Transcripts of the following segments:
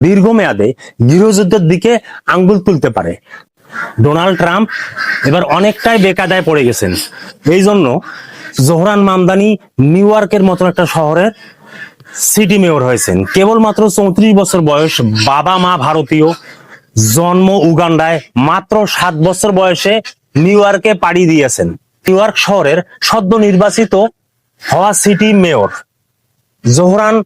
দীর্ঘমেয়াদে গৃহযুদ্ধের দিকে আঙ্গুল তুলতে পারে। ডোনাল্ড ট্রাম্প এবার অনেকটাই বেকায়দায় পড়ে গেছেন। এই জন্য জোহরান মামদানি নিউ ইয়র্কের মতন একটা শহরের সিটি মেয়র হয়েছেন। কেবলমাত্র 34 বছর বয়স, বাবা মা ভারতীয়, জন্ম উগান্ডায়, মাত্র 7 বছর বয়সে নিউ ইয়র্কে পাড়ি দিয়েছেন। নিউ ইয়র্ক শহরের সদ্য নির্বাচিত হওয়া city mayor Zohran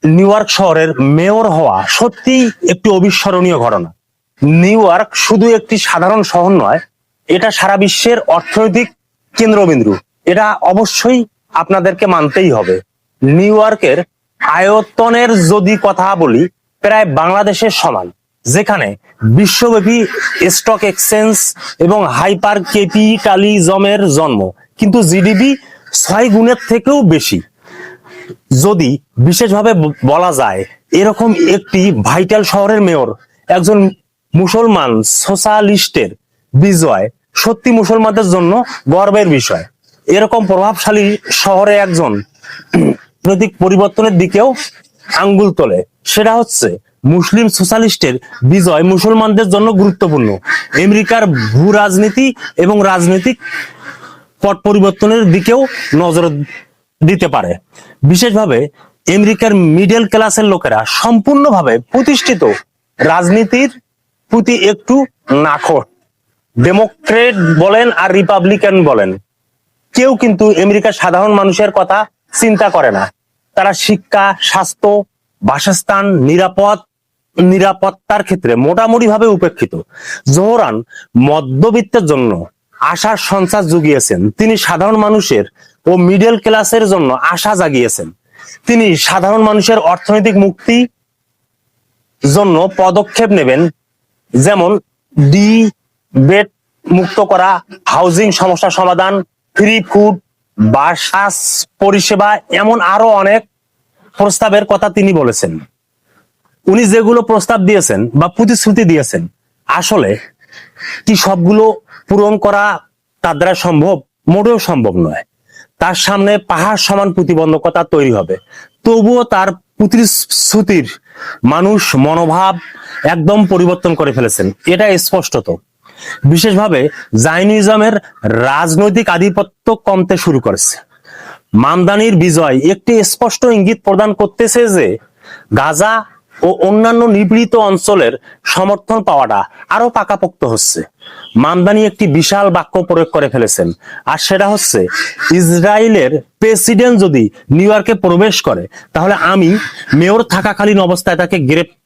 new York শহরের মেয়র হওয়া সত্যি একটি অবিস্মরণীয় ঘটনা। নিউ ইয়র্ক শুধু একটি সাধারণ শহর নয়, এটা সারা বিশ্বের অর্থনৈতিক কেন্দ্রবিন্দু। এটা অবশ্যই আপনাদেরকে মানতেই হবে। নিউ ইয়র্কের আয়তনের যদি কথা বলি, প্রায় বাংলাদেশের সমান, যেখানে বিশ্বব্যাপী স্টক এক্সচেঞ্জ এবং হাইপার ক্যাপিটালিজমের জন্ম, কিন্তু জিডিপি 6 গুণের থেকেও বেশি। যদি বিশেষভাবে বলা যায়, এরকম একটি ভাইটাল শহরের মেয়র একজন মুসলমান সোশ্যালিস্টের বিজয় সত্যি মুসলমানদের জন্য গর্বের বিষয়। এরকম প্রভাবশালী শহরে একজন রাজনৈতিক পরিবর্তনের দিকেও আঙ্গুল তোলে, সেটা হচ্ছে মুসলিম সোশ্যালিস্টের বিজয় মুসলমানদের জন্য গুরুত্বপূর্ণ। আমেরিকার ভূ রাজনীতি এবং রাজনৈতিক পট পরিবর্তনের দিকেও নজর দিতে পারে। বিশেষভাবে আমেরিকার মিডল ক্লাসের লোকেরা সম্পূর্ণভাবে প্রতিষ্ঠিত রাজনীতির প্রতি একটু নাখোশ। ডেমোক্রেট বলেন আর রিপাবলিকান বলেন, কেউ কিন্তু আমেরিকার সাধারণ মানুষের কথা চিন্তা করে না। তারা শিক্ষা, স্বাস্থ্য, বাসস্থান, নিরাপত্তার ক্ষেত্রে মোটামুটি ভাবে উপেক্ষিত। জোহরান মধ্যবিত্তের জন্য আশার সঞ্চার জুগিয়েছেন। তিনি সাধারণ মানুষের ও মিডল ক্লাসের জন্য আশা জাগিয়েছেন। তিনি সাধারণ মানুষের অর্থনৈতিক মুক্তি জন্য পদক্ষেপ নেবেন, যেমন ডিবেট মুক্ত করা, হাউজিং সমস্যা সমাধান, ফ্রি ফুড, বাসা পরিষেবা, এমন আরো অনেক প্রস্তাবের কথা তিনি বলেছেন। উনি যেগুলো প্রস্তাব দিয়েছেন বা প্রতিশ্রুতি দিয়েছেন, আসলে কি সবগুলো পূরণ করা তার দ্বারা সম্ভব? মোটেও সম্ভব নয়। তার সামনে পাহাড় সমান প্রতিবন্ধকতা তৈরি হবে। তবুও তার প্রতিশ্রুতির মানুষ মনোভাব একদম পরিবর্তন করে ফেলেছেন, এটা স্পষ্টত। বিশেষভাবে জায়নিজমের রাজনৈতিক আধিপত্য কমতে শুরু করেছে। মামদানির বিজয় একটি স্পষ্ট ইঙ্গিত প্রদান করতেছে যে গাজা ও অন্যান্য নিপীড়িত অঞ্চলের সমর্থন পাওয়াটা আরো পাকাপোক্ত হচ্ছে। মামদানি একটি বিশাল বাক্য প্রয়োগ করে ফেলেছেন, আর সেটা হচ্ছে, ইসরায়েলের প্রেসিডেন্ট যদি নিউ ইয়র্কে প্রবেশ করে, তাহলে আমি মেয়র থাকাকালীন অবস্থায় তাকে গ্রেপ্তার